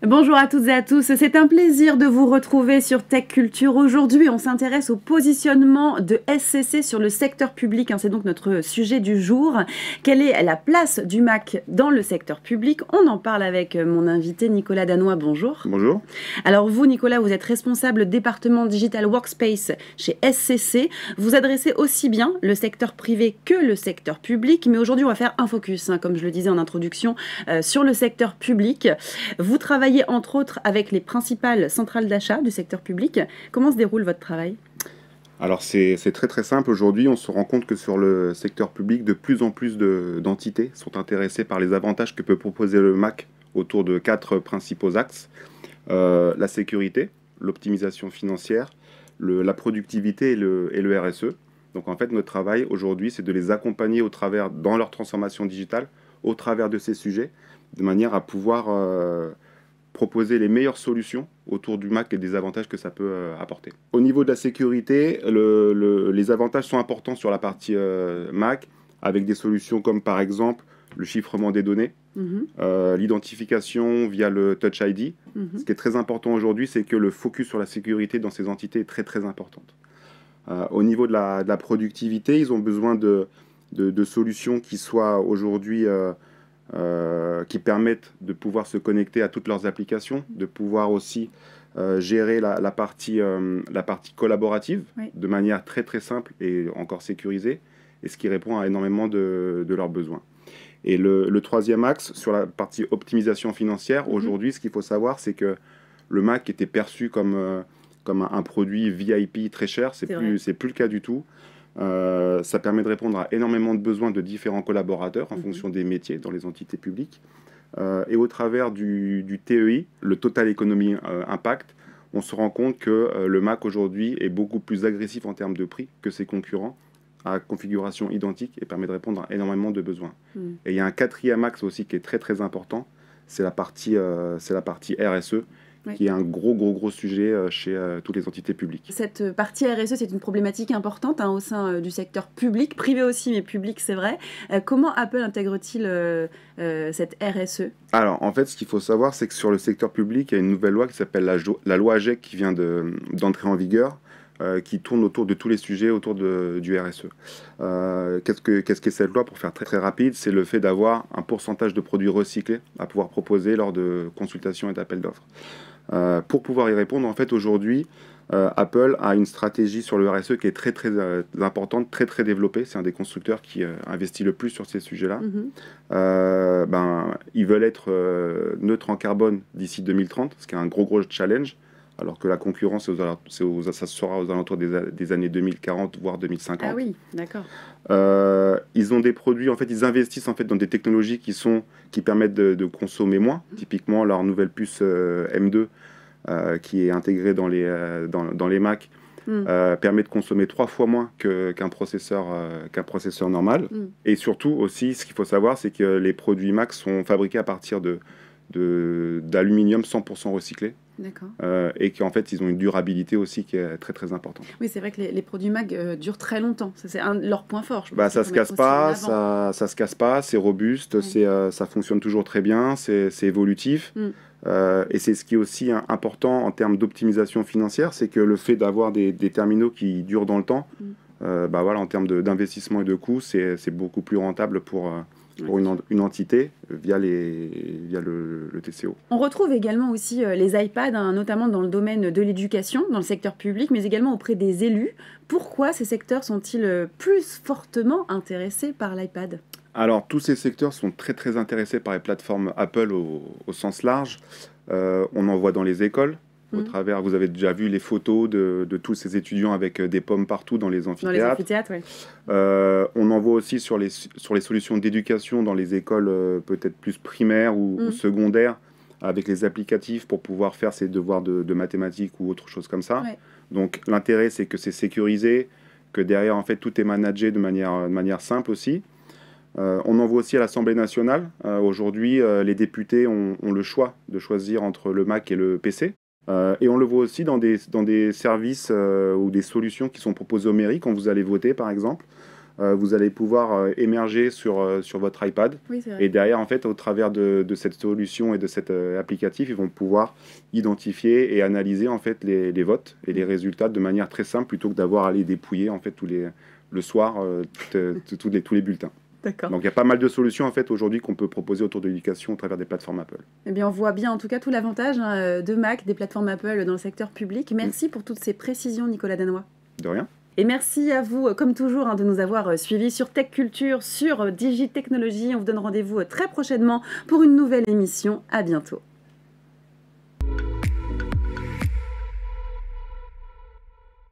Bonjour à toutes et à tous, c'est un plaisir de vous retrouver sur Tech Culture. Aujourd'hui, on s'intéresse au positionnement de SCC sur le secteur public, c'est donc notre sujet du jour. Quelle est la place du Mac dans le secteur public? On en parle avec mon invité Nicolas Danois, bonjour. Bonjour. Alors vous, Nicolas, vous êtes responsable département Digital Workspace chez SCC. Vous adressez aussi bien le secteur privé que le secteur public, mais aujourd'hui, on va faire un focus, comme je le disais en introduction, sur le secteur public. Vous travaillez entre autres avec les principales centrales d'achat du secteur public. Comment se déroule votre travail? Alors c'est très simple. Aujourd'hui, on se rend compte que sur le secteur public, de plus en plus d'entités sont intéressées par les avantages que peut proposer le Mac autour de 4 principaux axes. La sécurité, l'optimisation financière, la productivité et le RSE. Donc en fait, notre travail aujourd'hui, c'est de les accompagner dans leur transformation digitale, au travers de ces sujets, de manière à pouvoir proposer les meilleures solutions autour du Mac et des avantages que ça peut apporter. Au niveau de la sécurité, les avantages sont importants sur la partie Mac, avec des solutions comme par exemple le chiffrement des données, l'identification via le Touch ID. Ce qui est très important aujourd'hui, c'est que le focus sur la sécurité dans ces entités est très important. Au niveau de la productivité, ils ont besoin de solutions qui soient aujourd'hui qui permettent de pouvoir se connecter à toutes leurs applications, de pouvoir aussi gérer la partie collaborative, oui, de manière très simple et encore sécurisée, et ce qui répond à énormément de leurs besoins. Et le troisième axe, sur la partie optimisation financière, aujourd'hui, ce qu'il faut savoir, c'est que le Mac était perçu comme un produit VIP très cher. C'est plus le cas du tout. Ça permet de répondre à énormément de besoins de différents collaborateurs en fonction des métiers dans les entités publiques. Et au travers du TEI, le Total Economy Impact, on se rend compte que le Mac aujourd'hui est beaucoup plus agressif en termes de prix que ses concurrents, à configuration identique, et permet de répondre à énormément de besoins. Et il y a un quatrième axe aussi qui est très important, c'est la partie RSE, oui, qui est un gros sujet chez toutes les entités publiques. Cette partie RSE, c'est une problématique importante au sein du secteur public, privé aussi, mais public, c'est vrai. Comment Apple intègre-t-il cette RSE? Alors, en fait, ce qu'il faut savoir, c'est que sur le secteur public, il y a une nouvelle loi qui s'appelle la loi AGEC qui vient d'entrer en vigueur, qui tourne autour de tous les sujets autour du RSE. Qu'est-ce qu'est cette loi? Pour faire très rapide, c'est le fait d'avoir un pourcentage de produits recyclés à pouvoir proposer lors de consultations et d'appels d'offres. Pour pouvoir y répondre, en fait, aujourd'hui, Apple a une stratégie sur le RSE qui est très importante, très développée. C'est un des constructeurs qui investit le plus sur ces sujets-là. Ils veulent être neutres en carbone d'ici 2030, ce qui est un gros challenge, alors que la concurrence, ça sera aux alentours des années 2040, voire 2050. Ah oui, d'accord. Ils ont des produits, en fait, ils investissent en fait dans des technologies qui permettent de consommer moins. Typiquement, leur nouvelle puce M2, qui est intégrée dans les Mac, permet de consommer 3 fois moins qu'un processeur normal. Et surtout aussi, ce qu'il faut savoir, c'est que les produits Mac sont fabriqués à partir d'aluminium 100% recyclé. Et qu'en fait, ils ont une durabilité aussi qui est très importante. Oui, c'est vrai que les produits Mac durent très longtemps. C'est leur point fort. Ça se casse pas, ça se casse pas, c'est robuste, ça fonctionne toujours très bien, c'est évolutif. Et c'est ce qui est aussi important en termes d'optimisation financière, c'est que le fait d'avoir des terminaux qui durent dans le temps, en termes d'investissement et de coûts, c'est beaucoup plus rentable pour une entité via le TCO. On retrouve également aussi les iPads, notamment dans le domaine de l'éducation, dans le secteur public, mais également auprès des élus. Pourquoi ces secteurs sont-ils plus fortement intéressés par l'iPad? Alors, tous ces secteurs sont très intéressés par les plateformes Apple au sens large. On en voit dans les écoles. Au travers, vous avez déjà vu les photos de tous ces étudiants avec des pommes partout dans les amphithéâtres. Dans les amphithéâtres, oui. On en voit aussi sur les solutions d'éducation dans les écoles peut-être plus primaires ou secondaires, avec les applicatifs pour pouvoir faire ses devoirs de mathématiques ou autre chose comme ça. Ouais. Donc l'intérêt, c'est que c'est sécurisé, que derrière, en fait, tout est managé de manière simple aussi. On en voit aussi à l'Assemblée nationale. Aujourd'hui, les députés ont le choix de choisir entre le Mac et le PC. Et on le voit aussi dans des services ou des solutions qui sont proposées aux mairies quand vous allez voter, par exemple. vous allez pouvoir émerger sur votre iPad. Oui, c'est vrai. Et derrière, en fait, au travers de cette solution et de cet applicatif, ils vont pouvoir identifier et analyser en fait les votes et les résultats de manière très simple, plutôt que d'avoir à les dépouiller en fait le soir tous les bulletins. D'accord. Donc il y a pas mal de solutions en fait aujourd'hui qu'on peut proposer autour de l'éducation au travers des plateformes Apple. Eh bien, on voit bien en tout cas tout l'avantage de Mac, des plateformes Apple dans le secteur public. Merci pour toutes ces précisions, Nicolas Danois. De rien. Et merci à vous, comme toujours, de nous avoir suivis sur Tech Culture, sur Digitechnologie. On vous donne rendez-vous très prochainement pour une nouvelle émission. À bientôt.